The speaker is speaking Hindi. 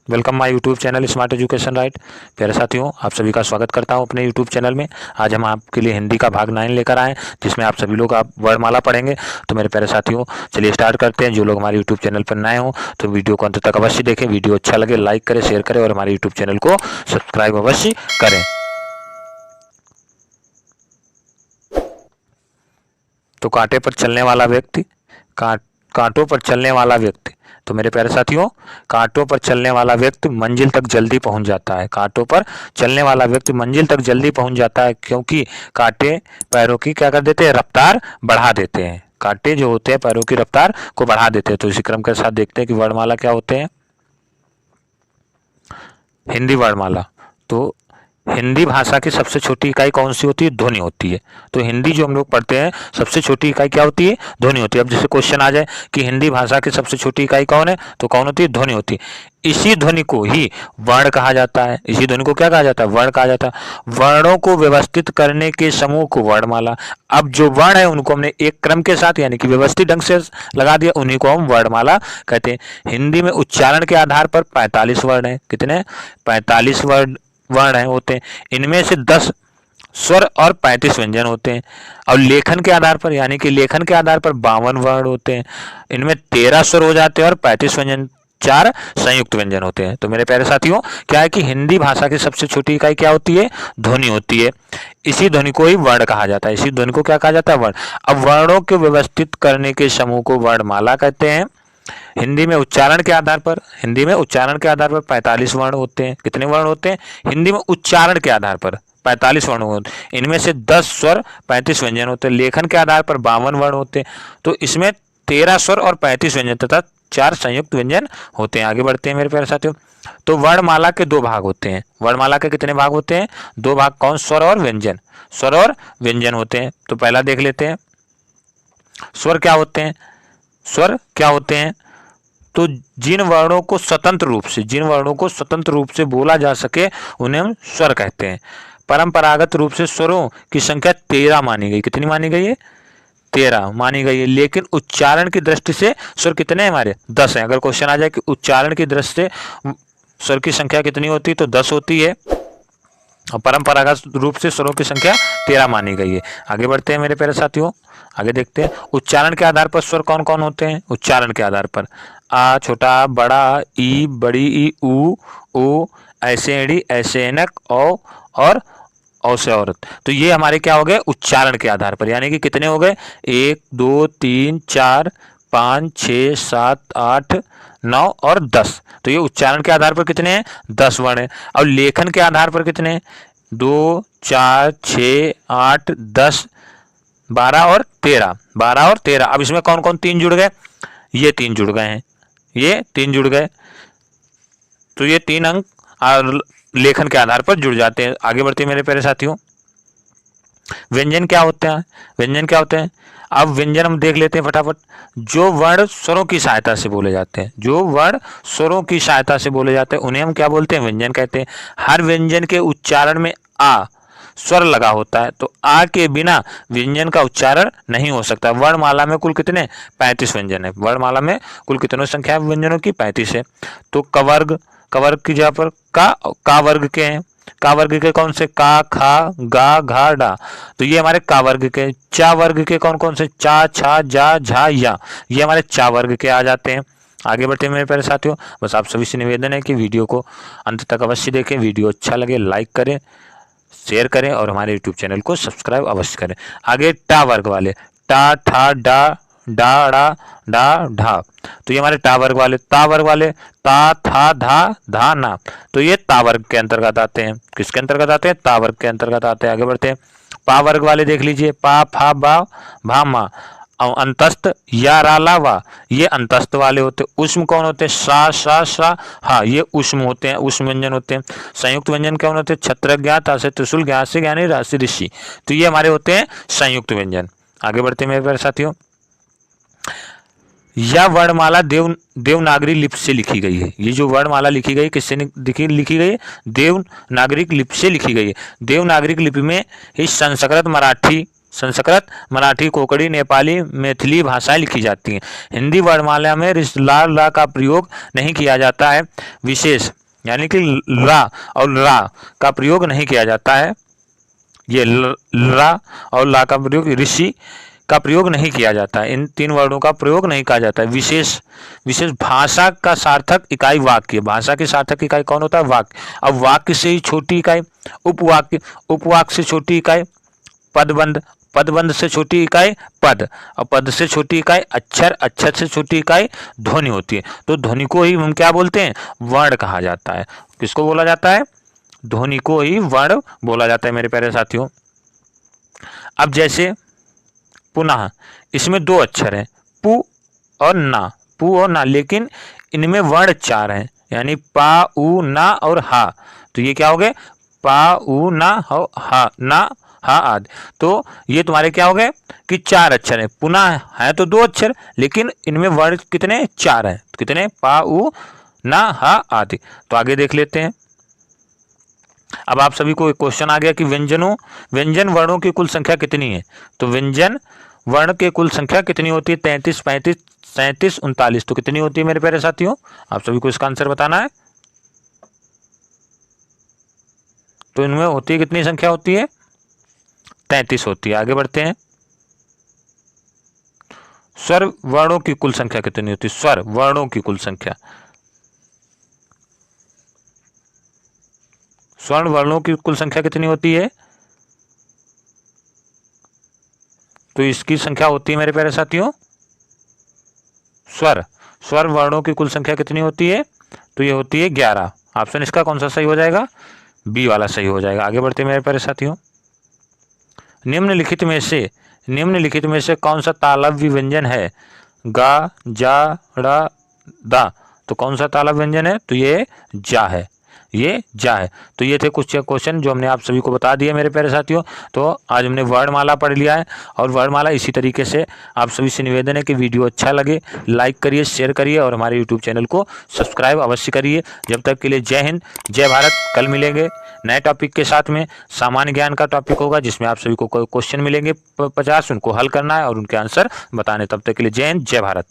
Welcome my YouTube channel smart education right. प्यारे साथियों, आप सभी का स्वागत करता हूं अपने यूट्यूब चैनल में। आज हम आपके लिए हिंदी का भाग 9 लेकर आए, जिसमें आप सभी लोग आप वर्णमाला पढ़ेंगे। तो मेरे प्यारे साथियों, चलिए स्टार्ट करते हैं। जो लोग हमारे यूट्यूब चैनल पर नए हों तो वीडियो को अंत तक अवश्य देखें। वीडियो अच्छा लगे लाइक करें, शेयर करें और हमारे यूट्यूब चैनल को सब्सक्राइब अवश्य करें। तो कांटे पर चलने वाला व्यक्ति, कांटों पर चलने वाला व्यक्ति। तो मेरे प्यारे साथियों, कांटों पर चलने वाला व्यक्ति मंजिल तक जल्दी पहुंच जाता है। कांटों पर चलने वाला व्यक्ति मंजिल तक जल्दी पहुंच जाता है, क्योंकि कांटे पैरों की क्या कर देते हैं, रफ्तार बढ़ा देते हैं। कांटे जो होते हैं पैरों की रफ्तार को बढ़ा देते हैं। तो इसी क्रम के साथ देखते हैं कि वर्णमाला क्या होते हैं। हिंदी वर्णमाला। तो हिंदी भाषा की सबसे छोटी इकाई कौन सी होती है? ध्वनि होती है। तो हिंदी जो हम लोग पढ़ते हैं, सबसे छोटी इकाई क्या होती है? ध्वनि होती है। अब जैसे क्वेश्चन आ जाए कि हिंदी भाषा की सबसे छोटी इकाई कौन है, तो कौन होती है? ध्वनि होती है। इसी ध्वनि को ही वर्ण कहा जाता है। इसी ध्वनि को क्या कहा जाता है? वर्ण कहा जाता है। वर्णों को व्यवस्थित करने के समूह को वर्णमाला। अब जो वर्ण है उनको हमने एक क्रम के साथ यानी कि व्यवस्थित ढंग से लगा दिया, उन्हीं को हम वर्णमाला कहते हैं। हिंदी में उच्चारण के आधार पर 45 वर्ण है। कितने? 45 वर्ण होते हैं। इनमें से 10 स्वर और 35 व्यंजन होते हैं। और लेखन के आधार पर यानी कि लेखन के आधार पर 52 वर्ण होते हैं। इनमें 13 स्वर हो जाते हैं और 35 व्यंजन, 4 संयुक्त व्यंजन होते हैं। तो मेरे प्यारे साथियों, क्या है कि हिंदी भाषा की सबसे छोटी इकाई क्या होती है? ध्वनि होती है। इसी ध्वनि को ही वर्ण कहा जाता है। इसी ध्वनि को क्या कहा जाता है? वर्ण। अब वर्णों के व्यवस्थित करने के समूह को वर्णमाला कहते हैं। हिंदी में उच्चारण के आधार पर 45 वर्ण होते हैं। कितने वर्ण होते हैं? हिंदी में उच्चारण के आधार पर 45 वर्ण होते हैं। इनमें से 10 स्वर, 35 व्यंजन होते हैं। लेखन के आधार पर 52 वर्ण होते हैं। तो इसमें 13 स्वर और 35 व्यंजन तथा 4 संयुक्त व्यंजन होते हैं। आगे बढ़ते हैं मेरे प्यारे साथियों। तो वर्णमाला के 2 भाग होते हैं। वर्णमाला के कितने भाग होते हैं? 2 भाग। कौन? स्वर और व्यंजन। स्वर और व्यंजन होते हैं। तो पहला देख लेते हैं, स्वर क्या होते हैं। स्वर क्या होते हैं? तो जिन वर्णों को स्वतंत्र रूप से बोला जा सके उन्हें हम स्वर कहते हैं। परंपरागत रूप से स्वरों की संख्या 13 मानी गई। कितनी मानी गई है? 13 मानी गई है। लेकिन उच्चारण की दृष्टि से स्वर कितने हैं हमारे? 10 हैं। अगर क्वेश्चन आ जाए कि उच्चारण की दृष्टि से स्वर की संख्या कितनी होती है, तो 10 होती है। और परंपरागत रूप से स्वरों की संख्या 13 मानी गई है। आगे बढ़ते हैं मेरे प्यारे साथियों, आगे देखते हैं उच्चारण के आधार पर स्वर कौन कौन होते हैं। उच्चारण के आधार पर आ छोटा, बड़ा, ई बड़ी, ई ऊ, ऐसे एड़ी, ऐसे एनक, औ और से औरत। तो ये हमारे क्या हो गए? उच्चारण के आधार पर। यानी कि कितने हो गए? 1 2 3 4 5 6 7 8 9 और 10। तो ये उच्चारण के आधार पर कितने हैं? 10 वर्ण है। और लेखन के आधार पर कितने हैं? 2 4 6 8 10 12 और 13। अब इसमें कौन कौन 3 जुड़ गए? ये 3 जुड़ गए हैं। ये 3 जुड़ गए। तो ये 3 अंक लेखन के आधार पर जुड़ जाते हैं। आगे बढ़ते हैं मेरे प्यारे साथियों। व्यंजन क्या होते हैं? अब व्यंजन हम देख लेते हैं फटाफट। जो वर्ण स्वरों की सहायता से बोले जाते हैं, उन्हें हम क्या बोलते हैं? व्यंजन कहते हैं। हर व्यंजन के उच्चारण में आ स्वर लगा होता है। तो आ के बिना व्यंजन का उच्चारण नहीं हो सकता। वर्णमाला में कुल कितने? 35 व्यंजन है। वर्णमाला में कुल कितनों संख्या है व्यंजनों की? 35 है। तो कवर्ग की जगह पर का वर्ग के हैं। का वर्ग के कौन से? का, खा, गा, घा, डा। तो ये हमारे का वर्ग के। चा वर्ग के कौन कौन से? चा, छा, जा, झा, या। ये हमारे चा वर्ग के आ जाते हैं। आगे बढ़ते हैं मेरे प्यारे साथियों। बस आप सभी से निवेदन है कि वीडियो को अंत तक अवश्य देखें। वीडियो अच्छा लगे लाइक करें, शेयर करें और हमारे यूट्यूब चैनल को सब्सक्राइब अवश्य करें। आगे टा वर्ग वाले, टा, ठा, डा, डा, डा, डा, ढा। तो ये हमारे टा वर्ग वाले। ता वर्ग वाले, ता, था, धा, धा, ना। तो ये ता वर्ग के अंतर्गत आते हैं। किसके अंतर्गत आते हैं? ता वर्ग के अंतर्गत आते हैं। आगे बढ़ते हैं। पा वर्ग वाले देख लीजिए, पा, फा, बा, भा, मा। अंतस्थ या, रा, ला, वा, ये अंतस्थ वाले होते हैं। उष्म कौन होते हैं? सा, सा, सा, हा, ये उष्म होते हैं, उष्म व्यंजन होते हैं। संयुक्त व्यंजन कौन होते हैं? छत्र, ज्ञा, ता से त्रिशूल, ज्ञा से ज्ञानी, रा से ऋषि। तो ये हमारे होते हैं संयुक्त व्यंजन। आगे बढ़ते हैं मेरे प्यारे साथियों। यह वर्णमाला देवनागरी लिपि से लिखी गई है। ये जो वर्णमाला लिखी गई किससे लिखी गई है? देवनागरिक लिपि से लिखी गई है। देवनागरिक लिपि में ही संस्कृत, मराठी, संस्कृत, मराठी, कोंकणी, नेपाली, मैथिली भाषाएं लिखी जाती हैं। हिंदी वर्णमाला में ला का प्रयोग नहीं किया जाता है। विशेष यानी कि ला और रा का प्रयोग नहीं किया जाता है। ये ला और ला का प्रयोग, ऋषि का प्रयोग नहीं किया जाता है। इन 3 वर्णों का प्रयोग नहीं किया जाता है। विशेष भाषा का सार्थक इकाई वाक्य। भाषा की सार्थक इकाई कौन होता है? वाक्य। अब वाक्य से ही छोटी इकाई उपवाक्य, उपवाक्य से छोटी इकाई पदबंध, पदबंध से छोटी इकाई पद, और पद से छोटी इकाई अक्षर, अक्षर से छोटी इकाई ध्वनि होती है। तो ध्वनि को ही हम क्या बोलते हैं? वर्ण कहा जाता है। किसको बोला जाता है? ध्वनि को ही वर्ण बोला जाता है मेरे प्यारे साथियों। अब जैसे पुनः, इसमें 2 अक्षर हैं, पु और ना, पु और ना, लेकिन इनमें वर्ण 4 हैं, यानी पा, उ, ना और हा। तो ये क्या हो गए? पा, उ, ना और हा, ना, हा आदि। तो ये तुम्हारे क्या हो गए कि 4 अक्षर हैं। पुनः है तो 2 अक्षर, लेकिन इनमें वर्ण कितने? 4 हैं। कितने? पा, उ, ना, हा आदि। तो आगे देख लेते हैं। अब आप सभी को एक क्वेश्चन आ गया कि व्यंजन वर्णों की कुल संख्या कितनी है? तो व्यंजन वर्ण की कुल संख्या कितनी होती है? 33, 35, 37, 39। तो कितनी होती है मेरे प्यारे साथियों? आप सभी को इसका आंसर बताना है। तो इनमें होती है, कितनी संख्या होती है? 33 होती है। आगे बढ़ते हैं। स्वर वर्णों की कुल संख्या कितनी होती है? स्वर वर्णों की कुल संख्या, स्वर्ण वर्णों की कुल संख्या कितनी होती है? तो इसकी संख्या होती है मेरे प्यारे साथियों, स्वर वर्णों की कुल संख्या कितनी होती है? तो ये होती है 11। ऑप्शन इसका कौन सा सही हो जाएगा? बी वाला सही हो जाएगा। आगे बढ़ते हैं मेरे प्यारे साथियों। निम्नलिखित में से कौन सा तालव्य व्यंजन है? गा, जा, ड़ा, दा। तो कौन सा तालव्य व्यंजन है? तो ये जा है, ये जा है। तो ये थे कुछ क्वेश्चन जो हमने आप सभी को बता दिए मेरे प्यारे साथियों। तो आज हमने वर्णमाला पढ़ लिया है, और वर्णमाला इसी तरीके से आप सभी से निवेदन है कि वीडियो अच्छा लगे लाइक करिए, शेयर करिए और हमारे यूट्यूब चैनल को सब्सक्राइब अवश्य करिए। जब तक के लिए जय हिंद, जय भारत। कल मिलेंगे नए टॉपिक के साथ में। सामान्य ज्ञान का टॉपिक होगा जिसमें आप सभी को क्वेश्चन मिलेंगे 50, उनको हल करना है और उनके आंसर बताने। तब तक के लिए जय हिंद, जय भारत।